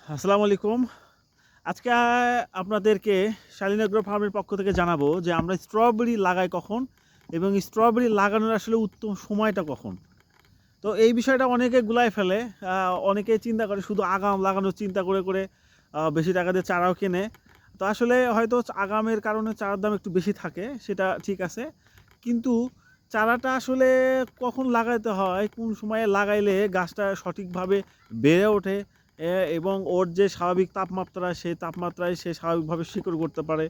আসসালামু আলাইকুম। আজকে আপনাদেরকে শালীন এগ্রো ফার্মের পক্ষ থেকে জানাবো যে আমরা স্ট্রবেরি লাগাই কখন এবং স্ট্রবেরি লাগানোর আসলে উত্তম সময়টা কখন। তো এই বিষয়টা অনেকে গুলায় ফেলে। অনেকে চিন্তা করে শুধু আগাম লাগানোর চিন্তা করে বেশি টাকা দিয়ে চারাও কেনে। তো আসলে হয়তো আগামের কারণে চারার দাম একটু বেশি থাকে, সেটা ঠিক আছে। কিন্তু চারাটা আসলে কখন লাগাইতে হয়, কোন সময়ে লাগাইলে গাছটা সঠিকভাবে বেড়ে ওঠে এবং ওর যে স্বাভাবিক তাপমাত্রা, সেই তাপমাত্রায় সে স্বাভাবিকভাবে শিকড় করতে পারে,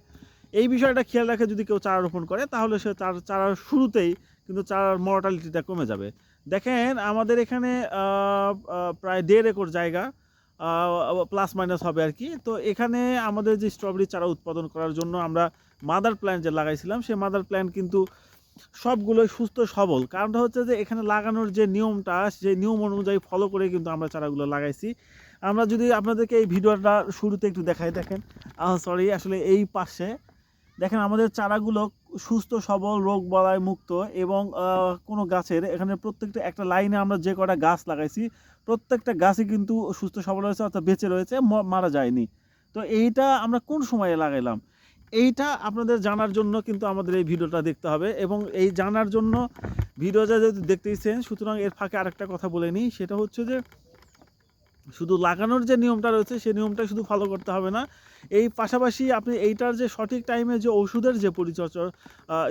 এই বিষয়টা খেয়াল রাখে যদি কেউ চারা রোপণ করে তাহলে সে চারার শুরুতেই কিন্তু চারার মর্টালিটিটা কমে যাবে। দেখেন আমাদের এখানে প্রায় 1.5 একর জায়গা, প্লাস মাইনাস হবে আর কি। তো এখানে আমাদের যে স্ট্রবেরি চারা উৎপাদন করার জন্য আমরা মাদার প্ল্যান্ট যে লাগাইছিলাম, সেই মাদার প্ল্যান্ট কিন্তু সবগুলোই সুস্থ সবল। কারণটা হচ্ছে যে এখানে লাগানোর যে নিয়মটা, সেই নিয়ম অনুযায়ী ফলো করে কিন্তু আমরা চারাগুলো লাগাইছি। আমরা যদি আপনাদেরকে এই ভিডিওটা শুরুতে একটু দেখাই, দেখেন সরি আসলে এই পাশে দেখেন আমাদের চারাগুলো সুস্থ সবল, রোগ বালাই মুক্ত এবং কোনো গাছের এখানে প্রত্যেকটা একটা লাইনে আমরা যে কটা গাছ লাগাইছি প্রত্যেকটা গাছই কিন্তু সুস্থ সবল হয়েছে, অর্থাৎ বেঁচে রয়েছে, মারা যায়নি। তো এইটা আমরা কোন সময়ে লাগাইলাম এইটা আপনাদের জানার জন্য কিন্তু আমাদের এই ভিডিওটা দেখতে হবে। এবং এই জানার জন্য ভিডিওটা যদি দেখতেইছেন, সুতরাং এর ফাঁকে আরেকটা কথা বলে নিই, সেটা হচ্ছে যে শুধু লাগানোর যে নিয়মটা রয়েছে সেই নিয়মটা শুধু ফলো করতে হবে না, এই পাশাপাশি আপনি এইটার যে সঠিক টাইমে যে ওষুধের যে পরিচর্যা,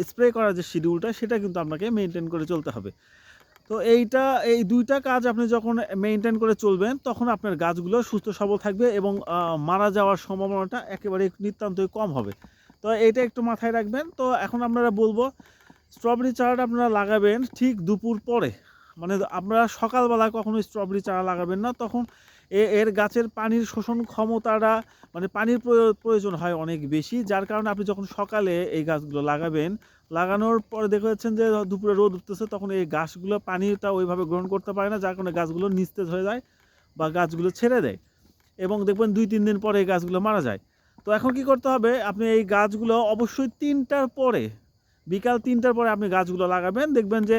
স্প্রে করার যে শিডিউলটা, সেটা কিন্তু আপনাকে মেনটেন করে চলতে হবে। তো এই দুইটা কাজ আপনি যখন মেনটেন করে চলবেন তখন আপনার গাছগুলো সুস্থ সবল থাকবে এবং মারা যাওয়ার সম্ভাবনাটা একেবারে নিতান্তই কম হবে। তো এইটা একটু মাথায় রাখবেন। তো এখন আপনারা বলবো স্ট্রবেরি চারাটা আপনারা লাগাবেন ঠিক দুপুর পরে, মানে আপনারা সকালবেলা কখনো স্ট্রবেরি চারা লাগাবেন না, তখন এর গাছের পানির শোষণ ক্ষমতাটা, মানে পানির প্রয়োজন হয় অনেক বেশি, যার কারণে আপনি যখন সকালে এই গাছগুলো লাগাবেন, লাগানোর পরে দেখা যাচ্ছেন যে দুপুরে রোদ উঠতেছে, তখন এই গাছগুলো পানিটা ওইভাবে গ্রহণ করতে পারে না, যার কারণে গাছগুলো নিস্তেজ হয়ে যায় বা গাছগুলো ছেড়ে দেয় এবং দেখবেন 2-3 দিন পরে এই গাছগুলো মারা যায়। তো এখন কি করতে হবে, আপনি এই গাছগুলো অবশ্যই 3টার পরে, বিকাল 3টার পরে আপনি গাছগুলো লাগাবেন। দেখবেন যে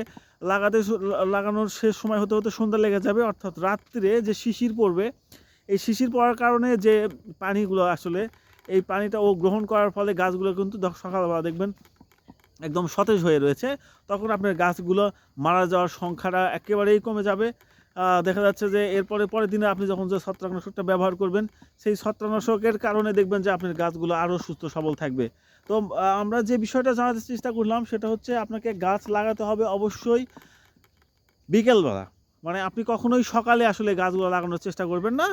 লাগানোর শেষ সময় হতে হতে সন্ধ্যা লেগে যাবে, অর্থাৎ রাত্রে যে শিশির পড়বে, এই শিশির পড়ার কারণে যে পানিগুলো আসলে এই পানিটা ও গ্রহণ করার ফলে গাছগুলো কিন্তু সকালবেলা দেখবেন একদম সতেজ হয়ে রয়েছে। তখন আপনার গাছগুলো মারা যাওয়ার সংখ্যাটা একেবারেই কমে যাবে। দেখা যাচ্ছে যে পরের দিনে আপনি যখন যে ছত্রাকনাশকটা ব্যবহার করবেন, সেই ছত্রাকনাশকের কারণে দেখবেন যে আপনার গাছগুলো আরও সুস্থ সবল থাকবে। তো আমরা যে বিষয়টা জানাতে চেষ্টা করলাম সেটা হচ্ছে আপনাকে গাছ লাগাতে হবে অবশ্যই বিকেলবেলা। মানে আপনি কখনোই সকালে আসলে গাছগুলো লাগানোর চেষ্টা করবেন না।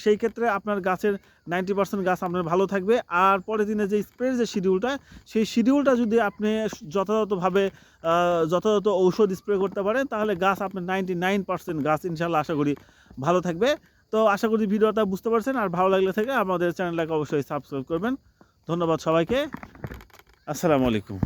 সেই ক্ষেত্রে আপনার গাছের 90% গাছ আপনার ভালো থাকবে। আর পরের দিনে যে স্প্রের যে শিডিউলটা, সেই শিডিউলটা যদি আপনি যথাযথভাবে যথাযথ ঔষধ স্প্রে করতে পারেন, তাহলে গাছ আপনার 99% গাছ ইনশাআল্লাহ আশা করি ভালো থাকবে। তো আশা করি ভিডিওটা বুঝতে পারছেন। আর ভালো লাগলে থেকে আমাদের চ্যানেলটাকে অবশ্যই সাবস্ক্রাইব করবেন। ধন্যবাদ সবাইকে। আসসালামু আলাইকুম।